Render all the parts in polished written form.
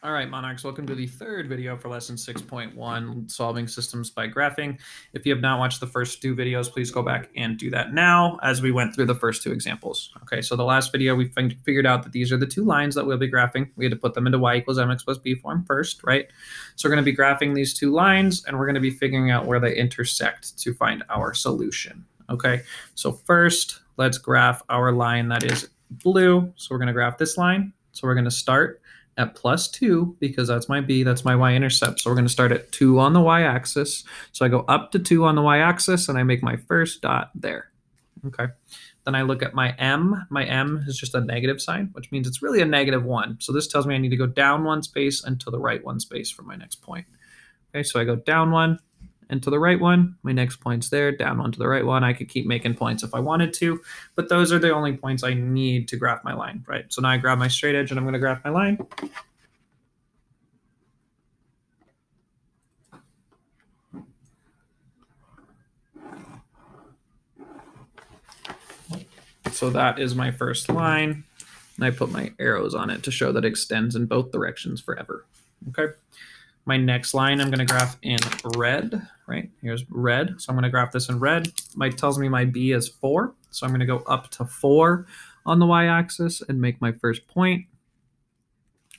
All right, Monarchs, welcome to the third video for lesson 6.1, solving systems by graphing. If you have not watched the first two videos, please go back and do that now as we went through the first two examples. Okay, so the last video, we figured out that these are the two lines that we'll be graphing. We had to put them into y equals mx plus b form first, right? So we're going to be graphing these two lines, and we're going to be figuring out where they intersect to find our solution. Okay, so first, let's graph our line that is blue. So we're going to graph this line. So we're going to start at plus 2 because that's my b, that's my y-intercept. So we're going to start at 2 on the y-axis. So I go up to 2 on the y-axis and I make my first dot there. Okay. Then I look at my m. My m is just a negative sign, which means it's really a -1. So this tells me I need to go down one space and to the right one space for my next point. Okay, so I go down one and to the right one. My next point's there, down one to the right one. I could keep making points if I wanted to, but those are the only points I need to graph my line, right? So now I grab my straight edge and I'm going to graph my line. So that is my first line. And I put my arrows on it to show that it extends in both directions forever. Okay. My next line I'm going to graph in red, right? Here's red. So I'm going to graph this in red. It tells me my b is 4. So I'm going to go up to 4 on the y-axis and make my first point.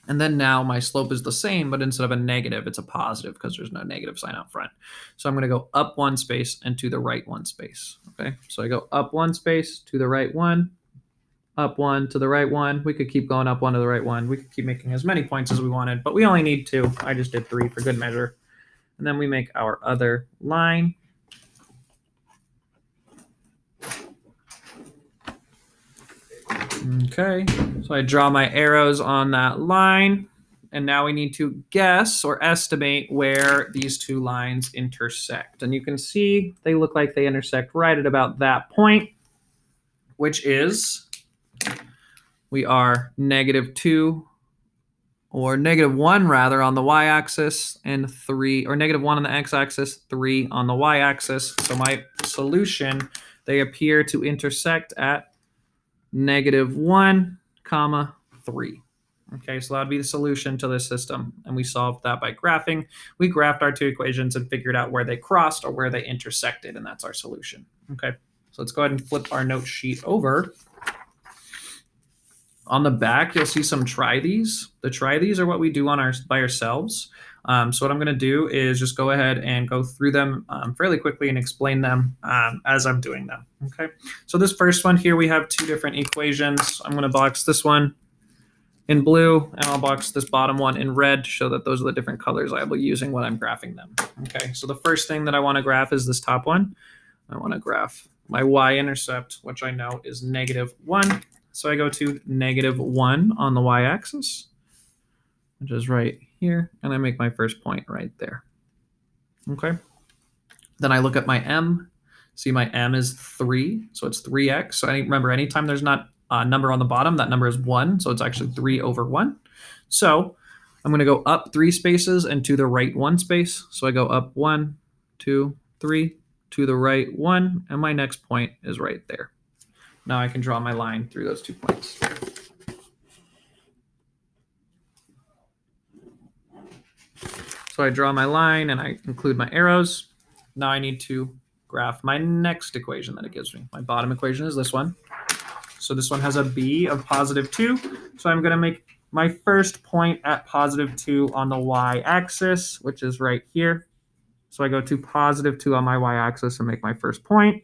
And then now my slope is the same, but instead of a negative, it's a positive because there's no negative sign out front. So I'm going to go up one space and to the right one space. Okay, so I go up one space to the right one, up one to the right one. We could keep going up one to the right one. We could keep making as many points as we wanted, but we only need 2. I just did 3 for good measure. And then we make our other line. Okay, so I draw my arrows on that line. And now we need to guess or estimate where these two lines intersect. And you can see they look like they intersect right at about that point, which is, we are -2 or -1 rather on the y-axis and 3, or -1 on the x-axis, 3 on the y-axis. So my solution, they appear to intersect at -1, 3. Okay, so that'd be the solution to this system. And we solved that by graphing. We graphed our two equations and figured out where they crossed or where they intersected, and that's our solution. Okay, so let's go ahead and flip our note sheet over. On the back, you'll see some try these. The try these are what we do by ourselves. So what I'm going to do is just go ahead and go through them fairly quickly and explain them as I'm doing them. Okay, so this first one here, we have two different equations. I'm going to box this one in blue, and I'll box this bottom one in red to show that those are the different colors I will be using when I'm graphing them. Okay, so the first thing that I want to graph is this top one. I want to graph my y-intercept, which I know is -1. So I go to -1 on the y-axis, which is right here, and I make my first point right there. Okay. Then I look at my m. See, my m is 3, so it's 3x. So remember, anytime there's not a number on the bottom, that number is 1, so it's actually 3 over 1. So I'm going to go up 3 spaces and to the right 1 space. So I go up 1, 2, 3, to the right 1, and my next point is right there. Now I can draw my line through those 2 points. So I draw my line and I include my arrows. Now I need to graph my next equation that it gives me. My bottom equation is this one. So this one has a b of +2. So I'm going to make my first point at +2 on the y-axis, which is right here. So I go to +2 on my y-axis and make my first point.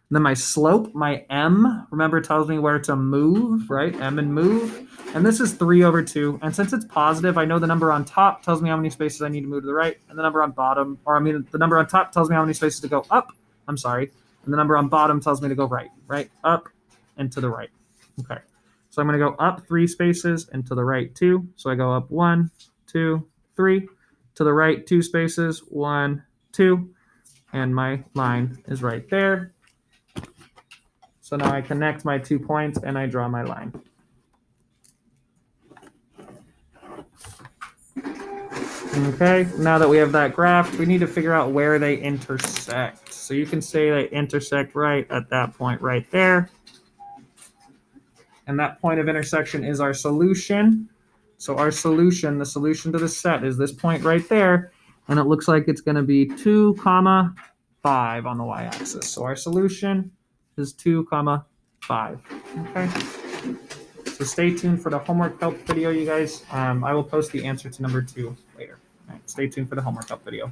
And then my slope, my m, remember, tells me where to move, right? M and move. And this is 3 over 2. And since it's positive, I know the number on top tells me how many spaces I need to move to the right. And the number on bottom, the number on top tells me how many spaces to go up. I'm sorry. And the number on bottom tells me to go right, up, and to the right. Okay. So I'm going to go up 3 spaces and to the right 2. So I go up 1, 2, 3. To the right 2 spaces, 1, 2. And my line is right there. So now I connect my 2 points and I draw my line. Okay, now that we have that graphed, we need to figure out where they intersect. So you can say they intersect right at that point right there. And that point of intersection is our solution. So our solution, the solution to the set is this point right there, and it looks like it's going to be 2 comma 5 on the y-axis. So our solution is 2 comma 5. Okay. So stay tuned for the homework help video, you guys. I will post the answer to number 2 later. All right, stay tuned for the homework help video.